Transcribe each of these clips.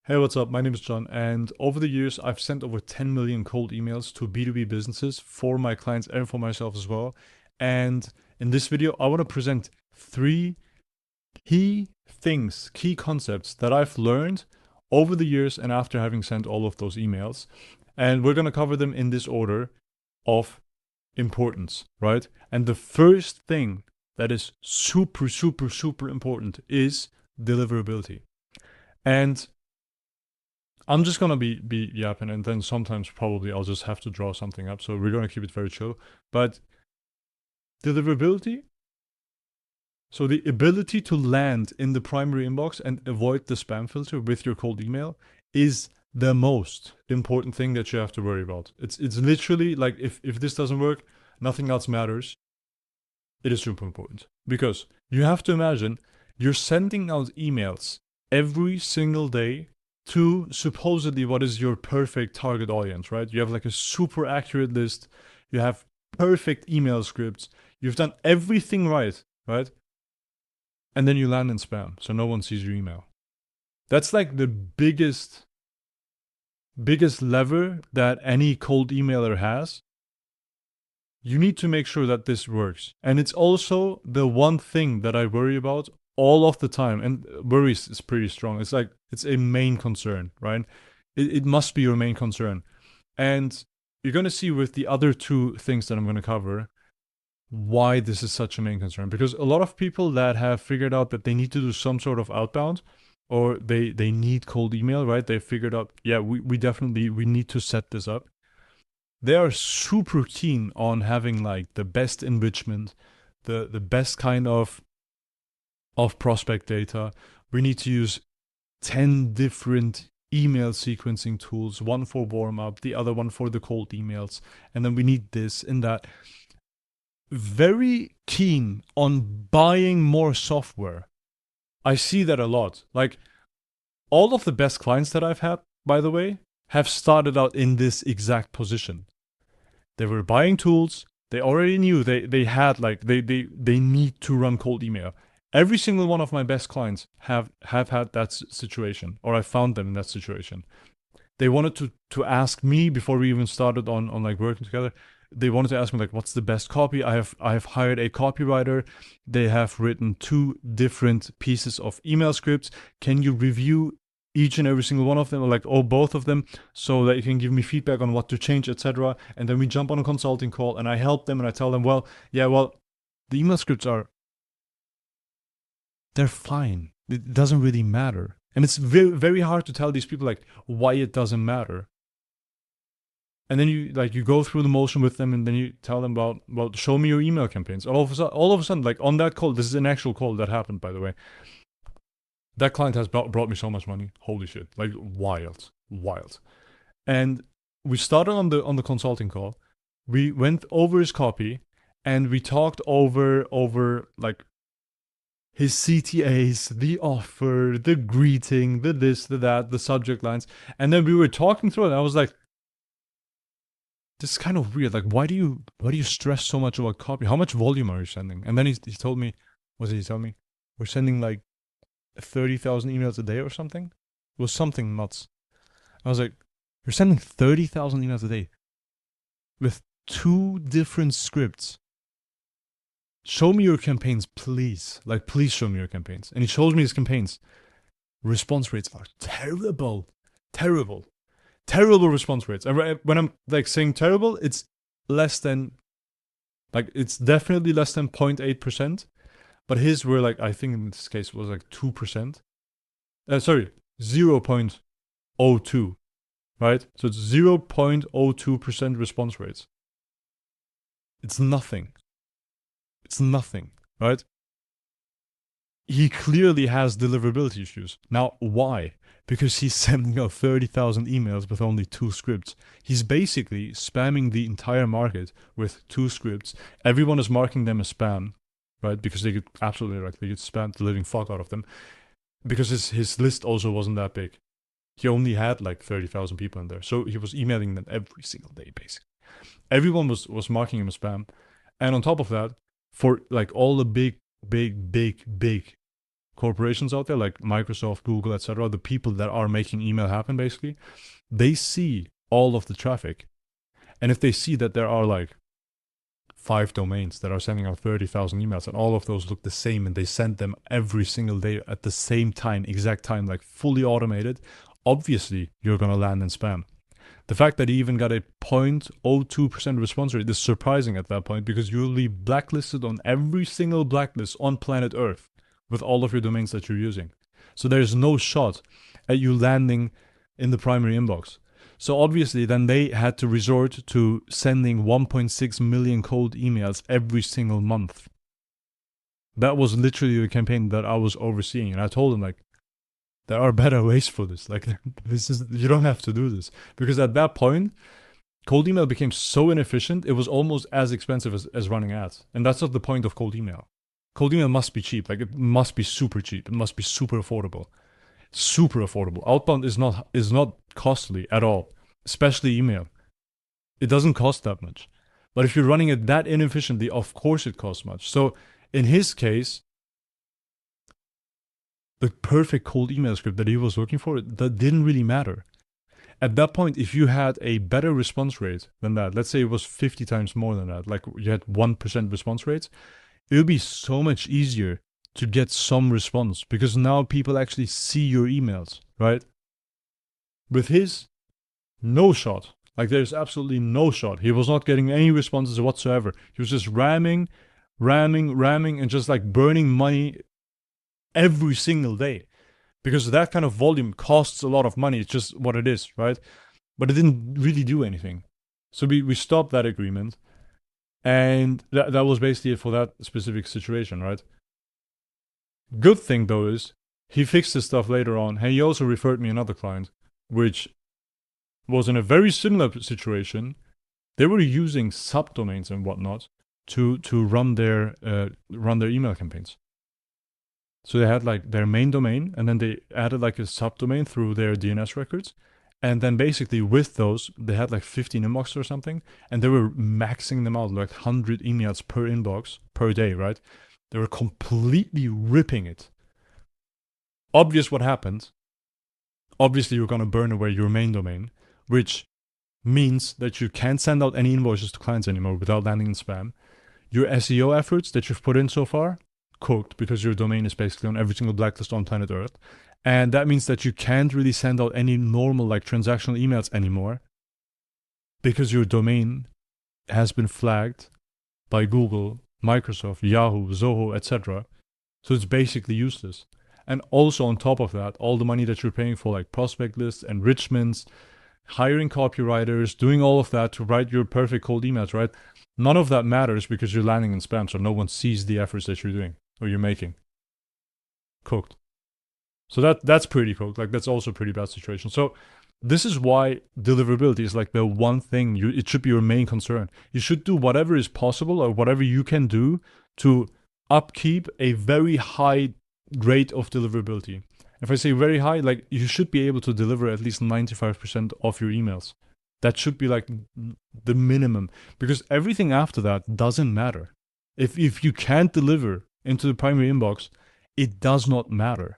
Hey, what's up? My name is John, and over the years, I've sent over 10 million cold emails to B2B businesses for my clients and for myself as well. And in this video, I want to present three key concepts that I've learned over the years and after having sent all of those emails. And we're going to cover them in this order of importance, right? And the first thing that is super important is deliverability. And I'm just gonna be yapping, and then sometimes probably I'll just have to draw something up. So we're gonna keep it very chill. But deliverability, so the ability to land in the primary inbox and avoid the spam filter with your cold email, is the most important thing that you have to worry about. It's literally like if this doesn't work, nothing else matters. It is super important because you have to imagine you're sending out emails every single day to supposedly what is your perfect target audience, right? You have like a super accurate list, you have perfect email scripts, you've done everything right, right? And then you land in spam, so no one sees your email. That's like the biggest lever that any cold emailer has. You need to make sure that this works. And it's also the one thing that I worry about all of the time. And worry is pretty strong. It's like, it's a main concern, right? It must be your main concern. And you're going to see with the other two things that I'm going to cover why this is such a main concern. Because a lot of people that have figured out that they need to do some sort of outbound, or they need cold email, right? They figured out, yeah, we definitely, we need to set this up. They are super keen on having like the best enrichment, the best kind of prospect data. We need to use 10 different email sequencing tools, one for warm up, the other one for the cold emails, and then we need this and that. Very keen on buying more software. I see that a lot. Like, all of the best clients that I've had, by the way, have started out in this exact position. They were buying tools. They already knew they had like they need to run cold email. Every single one of my best clients have had that situation, or I found them in that situation. They wanted to ask me before we even started on like working together. They wanted to ask me like, what's the best copy? I have hired a copywriter. They have written 2 different pieces of email scripts. Can you review each and every single one of them, or like both of them, so that you can give me feedback on what to change, etc. And then we jump on a consulting call, and I help them, and I tell them, well, the email scripts they're fine. It doesn't really matter, and it's very hard to tell these people like why it doesn't matter. And then you go through the motion with them, and then you tell them about, well, show me your email campaigns. All of a sudden, like on that call, this is an actual call that happened, by the way. That client has brought me so much money. Holy shit. Like wild. And we started on the consulting call. We went over his copy, and we talked over like his CTAs, the offer, the greeting, the this, the that, the subject lines. And then we were talking through it, and I was like, this is kind of weird. Like, why do you stress so much about copy? How much volume are you sending? And then he told me, what did he tell me? We're sending like 30,000 emails a day or something. It was something nuts. I was like, you're sending 30,000 emails a day with 2 different scripts. Show me your campaigns, please. Like, please show me your campaigns. And he shows me his campaigns. Response rates are terrible. Terrible response rates. And when I'm like saying terrible, it's less than, like, it's definitely less than 0.8%. But his were like, I think in this case it was like 2%. Sorry, 0.02, right? So it's 0.02% response rates. It's nothing, right? He clearly has deliverability issues. Now, why? Because he's sending out 30,000 emails with only 2 scripts. He's basically spamming the entire market with 2 scripts. Everyone is marking them as spam, right? Because they get absolutely right. They get spammed the living fuck out of them. Because his list also wasn't that big. He only had like 30,000 people in there. So he was emailing them every single day, basically. Everyone was marking him as spam. And on top of that, for like all the big corporations out there like Microsoft, Google, etc., the people that are making email happen, basically, they see all of the traffic. And if they see that there are like 5 domains that are sending out 30,000 emails and all of those look the same and they send them every single day at the same time, exact time, like fully automated, obviously you're going to land in spam. The fact that he even got a 0.02% response rate is surprising at that point, because you'll be blacklisted on every single blacklist on planet Earth with all of your domains that you're using. So there's no shot at you landing in the primary inbox. So obviously then they had to resort to sending 1.6 million cold emails every single month. That was literally the campaign that I was overseeing. And I told them, like, there are better ways for this. Like, you don't have to do this. Because at that point, cold email became so inefficient, it was almost as expensive as running ads. And that's not the point of cold email. Cold email must be cheap. Like, it must be super cheap. It must be super affordable. Super affordable. Outbound is not costly at all, especially email. It doesn't cost that much. But if you're running it that inefficiently, of course it costs much. So in his case, the perfect cold email script that he was looking for, that didn't really matter. At that point, if you had a better response rate than that, let's say it was 50 times more than that, like you had 1% response rates, it would be so much easier to get some response, because now people actually see your emails, right? With his, no shot. Like, there's absolutely no shot. He was not getting any responses whatsoever. He was just ramming, and just like burning money every single day, because that kind of volume costs a lot of money. It's just what it is, right? But it didn't really do anything. So we stopped that agreement, and that was basically it for that specific situation, right? Good thing though is he fixed this stuff later on, and he also referred me another client, which was in a very similar situation. They were using subdomains and whatnot to run their email campaigns. So they had like their main domain, and then they added like a subdomain through their DNS records. And then basically with those, they had like 15 inboxes or something, and they were maxing them out, like 100 emails per inbox per day, right? They were completely ripping it. Obvious what happened. Obviously you're going to burn away your main domain, which means that you can't send out any invoices to clients anymore without landing in spam. Your SEO efforts that you've put in so far, cooked, because your domain is basically on every single blacklist on planet Earth. And that means that you can't really send out any normal like transactional emails anymore, because your domain has been flagged by Google, Microsoft, Yahoo, Zoho, etc. So it's basically useless. And also on top of that, all the money that you're paying for like prospect lists, enrichments, hiring copywriters, doing all of that to write your perfect cold emails, right? None of that matters because you're landing in spam, so no one sees the efforts that you're doing or you're making. Cooked. So that's pretty cooked. Like, that's also a pretty bad situation. So this is why deliverability is like the one thing it should be your main concern. You should do whatever is possible or whatever you can do to upkeep a very high rate of deliverability. If I say very high, like, you should be able to deliver at least 95% of your emails. That should be like the minimum, because everything after that doesn't matter. If you can't deliver into the primary inbox, it does not matter.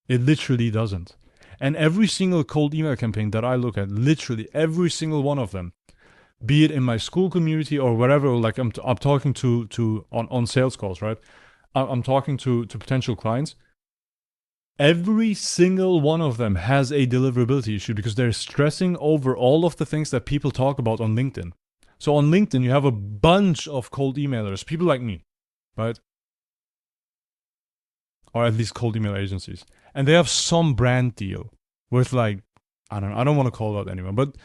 It literally doesn't. And every single cold email campaign that I look at, literally every single one of them, be it in my school community or wherever, like I'm talking to on sales calls, right? I'm talking to potential clients. Every single one of them has a deliverability issue because they're stressing over all of the things that people talk about on LinkedIn. So on LinkedIn, you have a bunch of cold emailers, people like me, right? Or at least cold email agencies. And they have some brand deal with, like, I don't want to call out anyone, but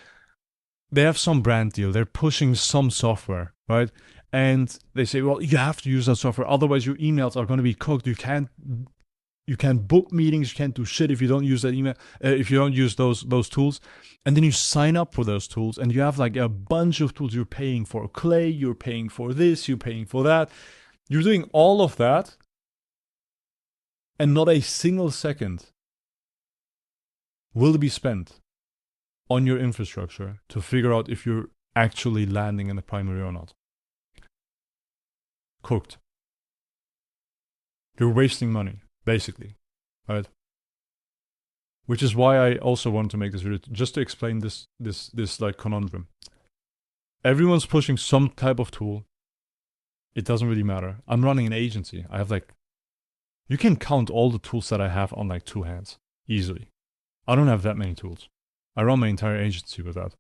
they have some brand deal. They're pushing some software, right? And they say, well, you have to use that software, otherwise your emails are going to be cooked. You can't book meetings, you can't do shit if you don't use that email, if you don't use those tools. And then you sign up for those tools, and you have like a bunch of tools. You're paying for Clay, you're paying for this, you're paying for that. You're doing all of that, and not a single second will be spent on your infrastructure to figure out if you're actually landing in the primary or not. Cooked. You're wasting money. basically, right? Which is why I also want to make this video, just to explain this like conundrum. Everyone's pushing some type of tool. It doesn't really matter. I'm running an agency. I have like, you can count all the tools that I have on like 2 hands easily. I don't have that many tools. I run my entire agency with that.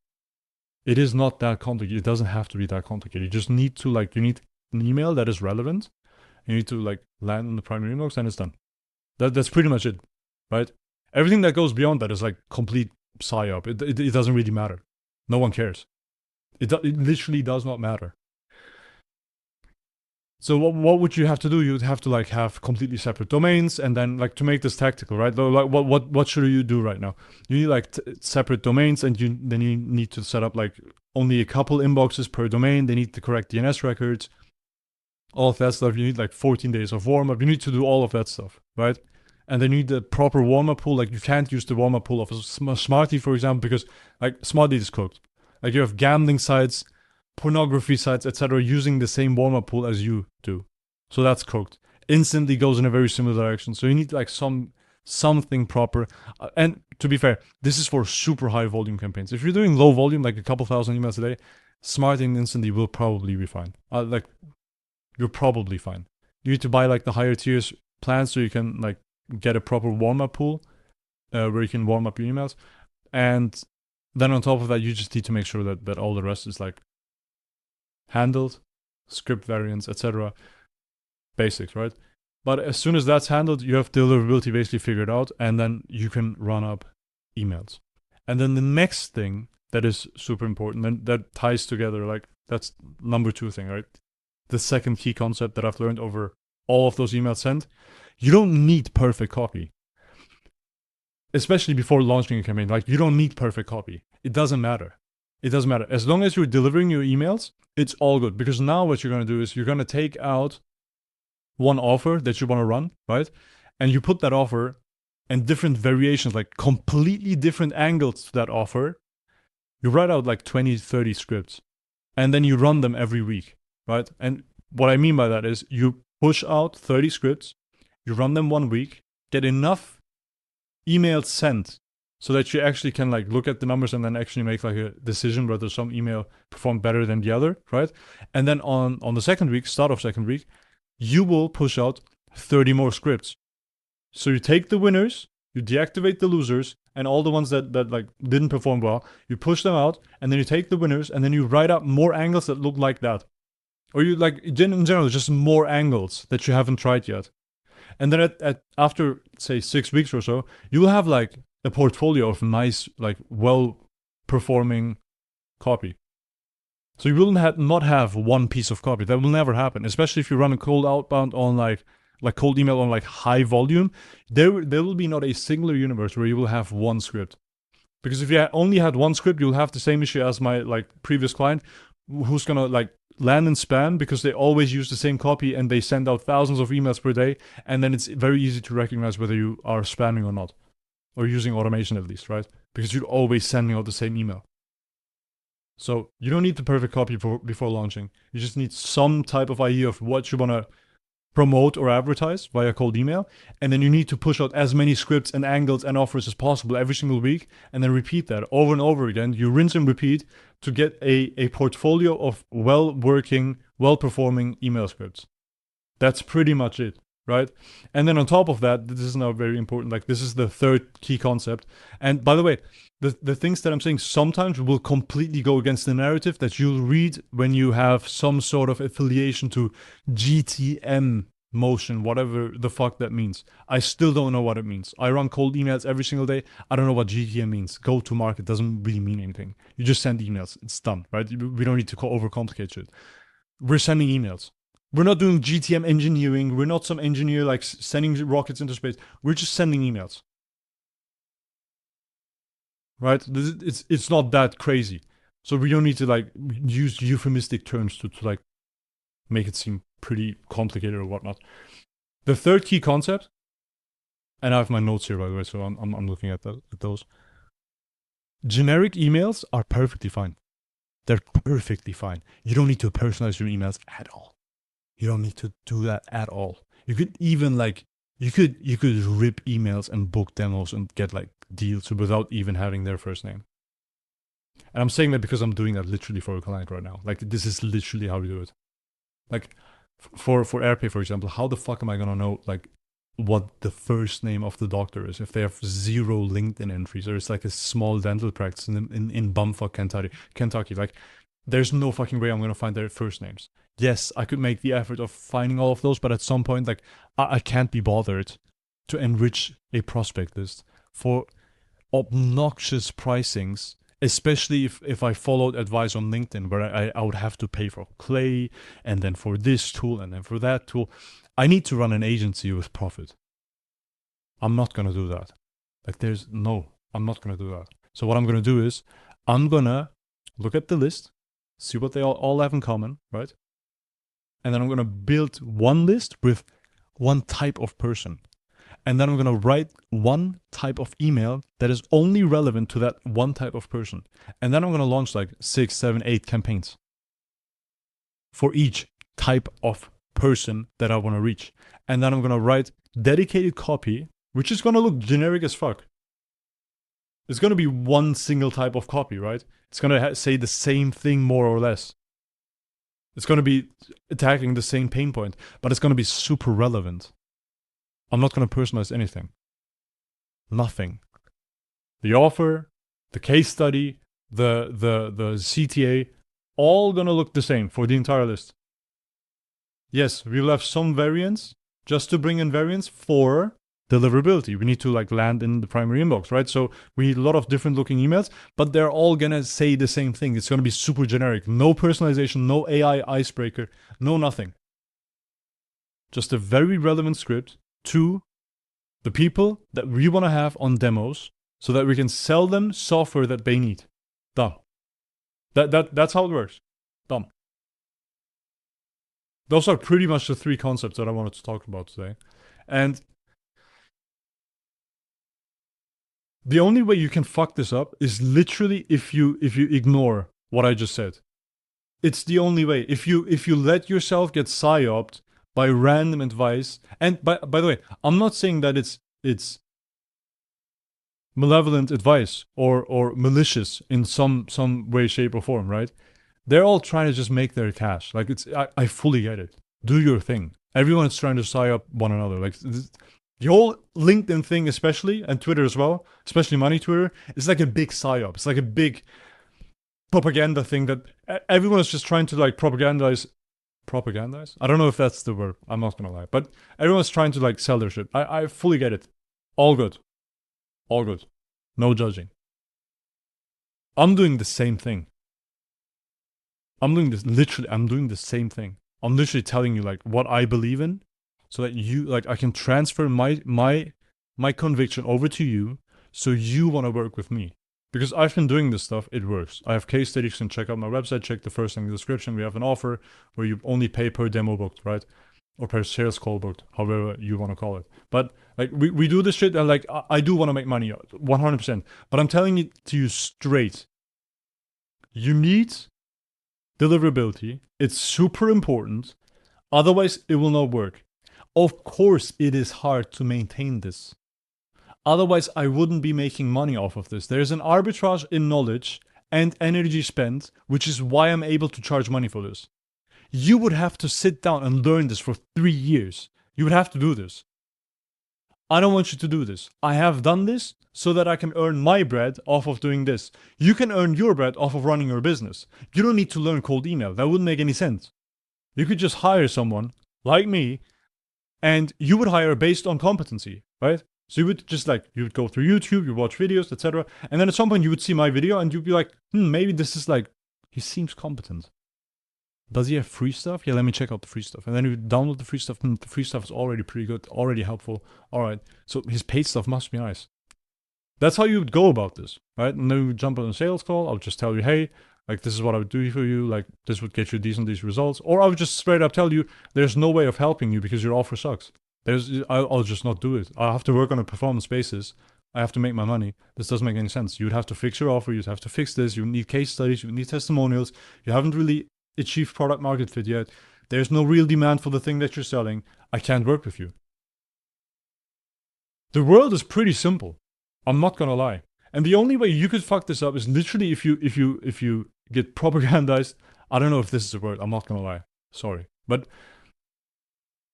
It is not that complicated. It doesn't have to be that complicated. You just need to like, you need an email that is relevant. You need to like land on the primary inbox and it's done. That's pretty much it, right? Everything that goes beyond that is like complete psyop. It doesn't really matter. No one cares. It literally does not matter. So what would you have to do? You'd have to like have completely separate domains, and then like to make this tactical, right? Like what should you do right now? You need like separate domains, and then you need to set up like only a couple inboxes per domain. They need the correct DNS records, all of that stuff. You need like 14 days of warm up. You need to do all of that stuff, right? And then you need the proper warm up pool. Like you can't use the warm up pool of a Smarty, for example, because like Smarty is cooked. Like you have gambling sites, pornography sites, etc., using the same warm-up pool as you do. So that's cooked. Instantly goes in a very similar direction. So you need like something proper. And to be fair, this is for super high volume campaigns. If you're doing low volume, like a couple thousand emails a day, Smart and Instantly will probably be fine. Like you're probably fine. You need to buy like the higher tiers plans so you can like get a proper warm-up pool where you can warm up your emails. And then on top of that, you just need to make sure that all the rest is like handled, script variants, etc. Basics, right? But as soon as that's handled, you have deliverability basically figured out, and then you can run up emails. And then the next thing that is super important, and that ties together, like that's number 2 thing, right? The second key concept that I've learned over all of those emails sent, you don't need perfect copy. Especially before launching a campaign, like you don't need perfect copy. It doesn't matter. It doesn't matter. As long as you're delivering your emails, it's all good. Because now what you're going to do is you're going to take out one offer that you want to run, right? And you put that offer and different variations, like completely different angles to that offer. You write out like 20, 30 scripts. And then you run them every week, right? And what I mean by that is you push out 30 scripts, you run them 1 week, get enough emails sent so that you actually can like look at the numbers and then actually make like a decision whether some email performed better than the other, right? And then on the second week, start of second week, you will push out 30 more scripts. So you take the winners, you deactivate the losers, and all the ones that like didn't perform well, you push them out, and then you take the winners, and then you write up more angles that look like that. Or you like, in general, just more angles that you haven't tried yet. And then after, say, 6 weeks or so, you will have like a portfolio of nice, like well-performing copy. So you will not have one piece of copy. That will never happen, especially if you run a cold outbound on like cold email on like high volume. There will be not a singular universe where you will have one script. Because if you only had one script, you'll have the same issue as my like previous client, who's gonna like land and spam because they always use the same copy and they send out thousands of emails per day, and then it's very easy to recognize whether you are spamming or not. Or using automation at least, right? Because you're always sending out the same email. So you don't need the perfect copy before launching. You just need some type of idea of what you want to promote or advertise via cold email. And then you need to push out as many scripts and angles and offers as possible every single week. And then repeat that over and over again. You rinse and repeat to get a portfolio of well-working, well-performing email scripts. That's pretty much it. Right? And then on top of that, this is now very important, like this is the third key concept. And by the way, the things that I'm saying sometimes will completely go against the narrative that you'll read when you have some sort of affiliation to GTM motion, whatever the fuck that means. I still don't know what it means. I run cold emails every single day. I don't know what GTM means. Go to market doesn't really mean anything. You just send emails. It's done, right? We don't need to overcomplicate shit. We're sending emails. We're not doing GTM engineering. We're not some engineer like sending rockets into space. We're just sending emails. Right? It's not that crazy. So we don't need to like use euphemistic terms to like make it seem pretty complicated or whatnot. The third key concept, and I have my notes here by the way, so I'm looking at those. Generic emails are perfectly fine. They're perfectly fine. You don't need to personalize your emails at all. You don't need to do that at all. You could even like You could rip emails and book demos and get like deals without even having their first name. And I'm saying that because I'm doing that literally for a client right now. Like this is literally how we do it. Like for AirPay, for example, how the fuck am I gonna know like what the first name of the doctor is if they have 0 LinkedIn entries or it's like a small dental practice in Bumfuck, Kentucky? Like there's no fucking way I'm gonna find their first names. Yes, I could make the effort of finding all of those, but at some point, like I can't be bothered to enrich a prospect list for obnoxious pricings, especially if I followed advice on LinkedIn where I would have to pay for Clay and then for this tool and then for that tool. I need to run an agency with profit. I'm not going to do that. Like I'm not going to do that. So what I'm going to do is I'm going to look at the list, see what they all have in common, right? And then I'm going to build one list with one type of person. And then I'm going to write one type of email that is only relevant to that one type of person. And then I'm going to launch like 6, 7, 8 campaigns for each type of person that I want to reach. And then I'm going to write dedicated copy, which is going to look generic as fuck. It's going to be one single type of copy, right? It's going to say the same thing more or less. It's going to be attacking the same pain point, but it's going to be super relevant. I'm not going to personalize anything. Nothing. The offer, the case study, the CTA, all going to look the same for the entire list. Yes, we'll have some variants just to bring in variants for deliverability. We need to like land in the primary inbox, right? So we need a lot of different looking emails, but they're all going to say the same thing. It's going to be super generic. No personalization, no AI icebreaker, no nothing. Just a very relevant script to the people that we want to have on demos so that we can sell them software that they need. Done. That's how it works. Done. Those are pretty much the 3 concepts that I wanted to talk about today. And the only way you can fuck this up is literally if you ignore what I just said. It's the only way. If you let yourself get psyoped by random advice, and by the way, I'm not saying that it's malevolent advice or malicious in some way, shape, or form, right? They're all trying to just make their cash. Like I fully get it. Do your thing. Everyone is trying to psyop one another. Like the whole LinkedIn thing, especially, and Twitter as well, especially money Twitter, is like a big psyop. It's like a big propaganda thing that everyone is just trying to like propagandize. I don't know if that's the word. I'm not gonna lie, but everyone's trying to like sell their shit. I fully get it. All good. All good. No judging. I'm doing the same thing. I'm doing the same thing. I'm literally telling you like what I believe in so that you like I can transfer my conviction over to you so you want to work with me. Because I've been doing this stuff, it works. I have case studies, you can check out my website, check the first thing in the description. We have an offer where you only pay per demo booked, right? Or per sales call booked, however you want to call it. But like we do this shit and like I do want to make money 100%. But I'm telling it to you straight. You need deliverability. It's super important. Otherwise, it will not work. Of course, it is hard to maintain this. Otherwise, I wouldn't be making money off of this. There's an arbitrage in knowledge and energy spent, which is why I'm able to charge money for this. You would have to sit down and learn this for 3 years. You would have to do this. I don't want you to do this. I have done this so that I can earn my bread off of doing this. You can earn your bread off of running your business. You don't need to learn cold email. That wouldn't make any sense. You could just hire someone like me and you would hire based on competency, right? So you would just like, you would go through YouTube, you watch videos, etc. And then at some point you would see my video and you'd be like, maybe this is like, he seems competent. Does he have free stuff? Yeah, let me check out the free stuff. And then you download the free stuff. The free stuff is already pretty good, already helpful. All right, so his paid stuff must be nice. That's how you would go about this, right? And then you would jump on a sales call. I'll just tell you, hey, like this is what I would do for you. Like this would get you these results. Or I would just straight up tell you, there's no way of helping you because your offer sucks. I'll just not do it. I have to work on a performance basis. I have to make my money. This doesn't make any sense. You'd have to fix your offer. You'd have to fix this. You need case studies. You need testimonials. You haven't really achieved product market fit yet. There's no real demand for the thing that you're selling. I can't work with you. The world is pretty simple. I'm not gonna lie. And the only way you could fuck this up is literally if you get propagandized. I don't know if this is a word. I'm not gonna lie. Sorry, but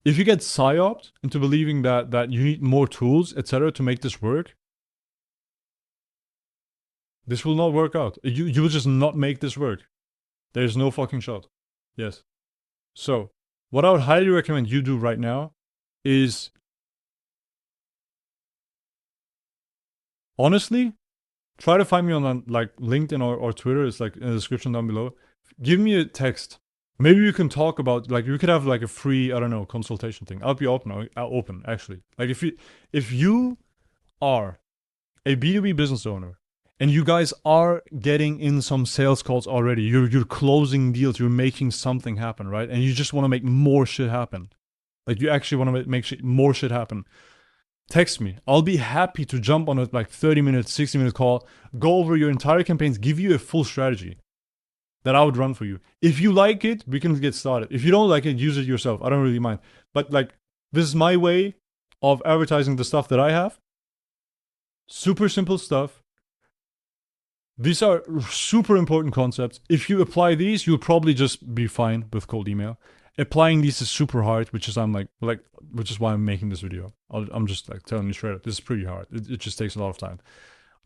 if you get psyoped into believing that you need more tools, etc., to make this work, this will not work out. You will just not make this work. There's no fucking shot. Yes. So, what I would highly recommend you do right now is, honestly, try to find me on like LinkedIn or Twitter. It's like in the description down below. Give me a text. Maybe you can talk about, like, you could have like a free, I don't know, consultation thing. I'll be open actually. Like if you are a B2B business owner and you guys are getting in some sales calls already, you're closing deals, you're making something happen, right? And you just want to make more shit happen. Like, you actually want to make more shit happen. Text me. I'll be happy to jump on a like 30-minute, 60-minute call, go over your entire campaigns, give you a full strategy that I would run for you. If you like it, we can get started. If you don't like it, use it yourself. I don't really mind. But like, this is my way of advertising the stuff that I have. Super simple stuff. These are super important concepts. If you apply these, you'll probably just be fine with cold email. Applying these is super hard, which is why I'm making this video. I'm just like telling you straight up, this is pretty hard. It just takes a lot of time.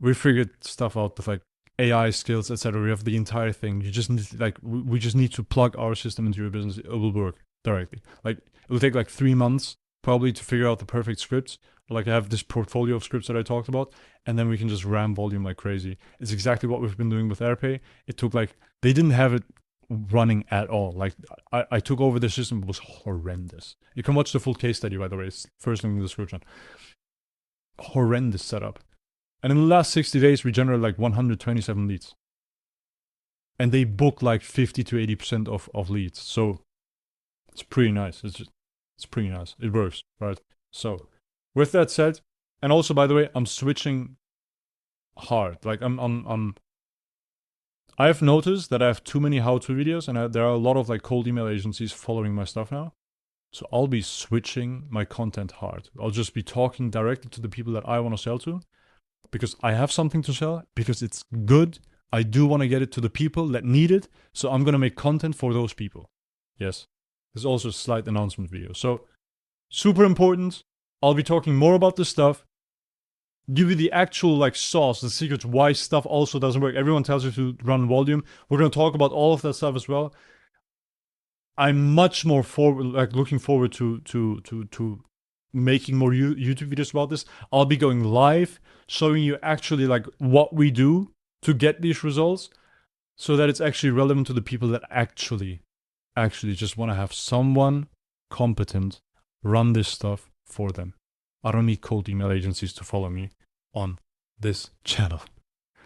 We figured stuff out with like AI skills, etc. We have the entire thing. You just need we just need to plug our system into your business. It will work directly. Like, it will take like 3 months probably to figure out the perfect scripts. Like, I have this portfolio of scripts that I talked about, and then we can just ram volume like crazy. It's exactly what we've been doing with AirPay. It took like, they didn't have it running at all. Like, I took over the system. It was horrendous. You can watch the full case study, by the way. It's first link in the description. Horrendous setup. And in the last 60 days, we generated like 127 leads. And they book like 50 to 80% of leads. So it's pretty nice. It's pretty nice. It works, right? So with that said, and also, by the way, I'm switching hard. Like, I have noticed that I have too many how-to videos, and there are a lot of like cold email agencies following my stuff now. So I'll be switching my content hard. I'll just be talking directly to the people that I want to sell to, because I have something to sell, because it's good. I do want to get it to the people that need it. So I'm going to make content for those people. Yes. There's also a slight announcement video. So super important. I'll be talking more about this stuff. Give you the actual like sauce, the secrets why stuff also doesn't work. Everyone tells you to run volume. We're going to talk about all of that stuff as well. I'm much more looking forward to making more YouTube videos about this. I'll be going live, showing you actually like what we do to get these results, so that it's actually relevant to the people that actually just want to have someone competent run this stuff for them. I don't need cold email agencies to follow me on this channel,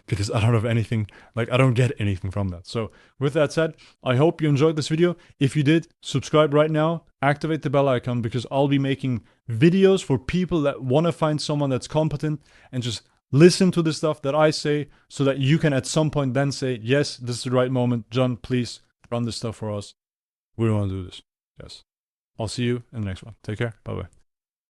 because I don't have anything, like, I don't get anything from that. So with that said, I hope you enjoyed this video. If you did, subscribe right now, activate the bell icon, because I'll be making videos for people that want to find someone that's competent and just listen to the stuff that I say, so that you can at some point then say, yes, this is the right moment. John, please run this stuff for us. We want to do this. Yes. I'll see you in the next one. Take care. Bye-bye.